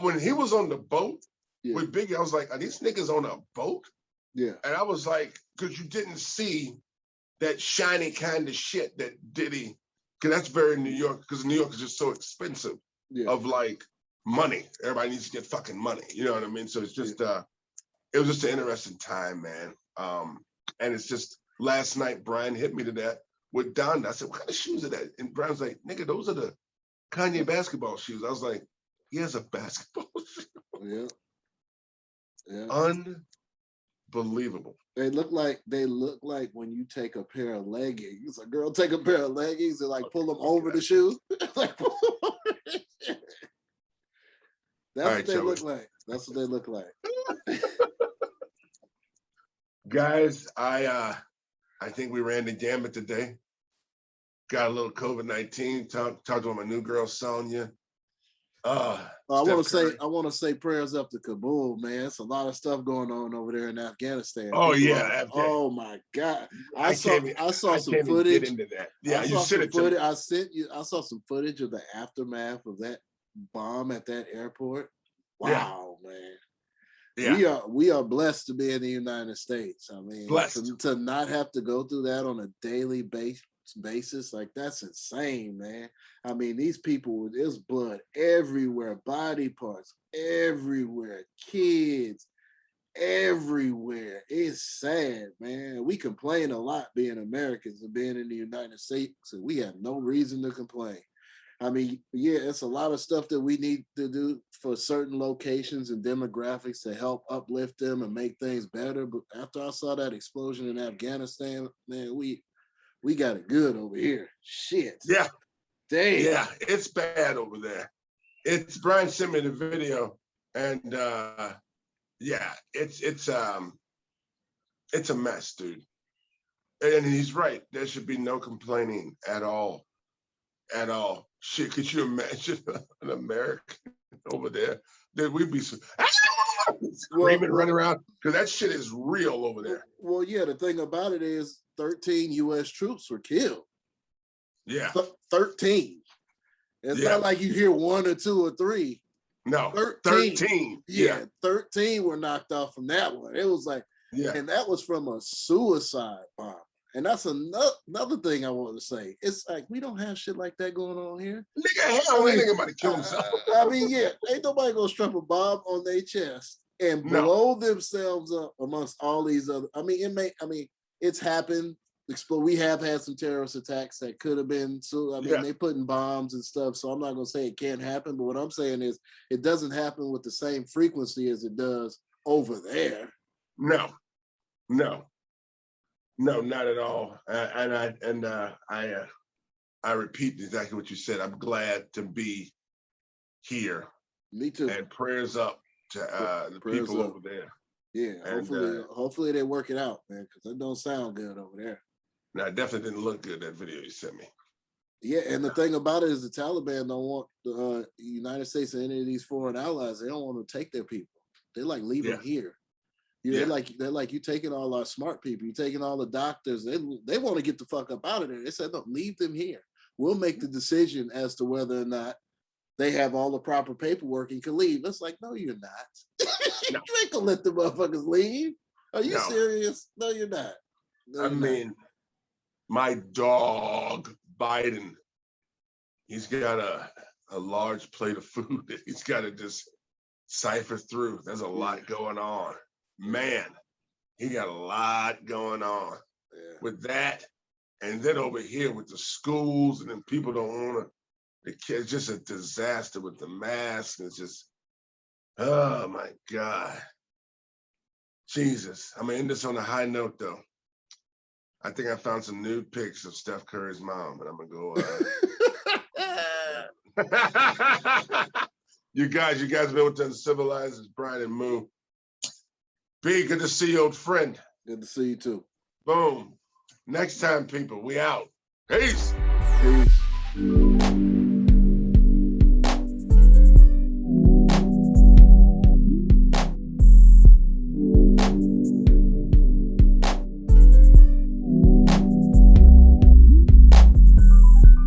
When he was on the boat with Biggie, I was like, are these niggas on a boat? Yeah. And I was like, because you didn't see that shiny kind of shit that Diddy because that's very New York, because New York is just so expensive of like money. Everybody needs to get fucking money. You know what I mean? So it's just it was just an interesting time, man. And it's just last night Brian hit me to that with Donda. I said, what kind of shoes are that? And Brian's like, nigga, those are the Kanye basketball shoes. I was like, he has a basketball shoe. Yeah. Unbelievable. They look like when you take a pair of leggings. A girl take a pair of leggings and like pull them over the shoe. Like, that's what they look like. That's what they look like. Guys, I think we ran the gamut today. Got a little COVID-19. Talked to my new girl Sonya. I want to say prayers up to Kabul, man. It's a lot of stuff going on over there in Afghanistan. Oh yeah, oh my God! I saw some footage. Get into that. Yeah, you said it. I saw some footage of the aftermath of that bomb at that airport. Wow, man. Yeah. We are blessed to be in the United States. I mean, to not have to go through that on a daily basis, like that's insane, man. I mean, these people, there's blood everywhere, body parts everywhere, kids everywhere. It's sad, man. We complain a lot being Americans and being in the United States, and we have no reason to complain. I mean, yeah, it's a lot of stuff that we need to do for certain locations and demographics to help uplift them and make things better. But after I saw that explosion in Afghanistan, man, we got it good over here. Shit. Yeah. Damn. Yeah, it's bad over there. Brian sent me the video, and yeah, it's a mess, dude. And he's right. There should be no complaining at all. At all. Shit, could you imagine an American over there? That we'd be screaming, running around, because that shit is real over there. Well, yeah, the thing about it is 13 U.S. troops were killed. Yeah. 13. It's not like you hear 1 or 2 or 3. No, 13. Yeah, 13 were knocked off from that one. It was like, and that was from a suicide bomb. And that's another thing I want to say. It's like, we don't have shit like that going on here. Nigga, hell, ain't nobody kill himself. I mean, yeah, ain't nobody gonna strap a bomb on their chest and blow themselves up amongst all these other. I mean, it's happened. We have had some terrorist attacks that could have been. So I mean, they putting bombs and stuff. So I'm not gonna say it can't happen, but what I'm saying is, it doesn't happen with the same frequency as it does over there. No, not at all. I repeat exactly what you said. I'm glad to be here. Me too. And prayers up to the people over there. Yeah, and, hopefully they work it out, man, because it don't sound good over there. No, it definitely didn't look good, that video you sent me. Yeah, and the thing about it is the Taliban don't want the United States and any of these foreign allies. They don't want to take their people. They like leave them here. They're like, you taking all our smart people, you taking all the doctors. They want to get the fuck up out of there. They said, no, leave them here. We'll make the decision as to whether or not they have all the proper paperwork and can leave. It's like, no, you're not. You ain't gonna let the motherfuckers leave. Are you serious? No, you're not. No, you're not. My dog, Biden, he's got a large plate of food that he's got to just cipher through. There's a lot going on. Man, he got a lot going on with that. And then over here with the schools, and then people don't want to, the kids, just a disaster with the masks. It's just, oh my God. Jesus. I'm going to end this on a high note, though. I think I found some nude pics of Steph Curry's mom, and I'm going to go. You guys been with Uncivilized. It's Brian and Moo. B, good to see you, old friend. Good to see you too. Boom. Next time, people, we out. Peace. Peace.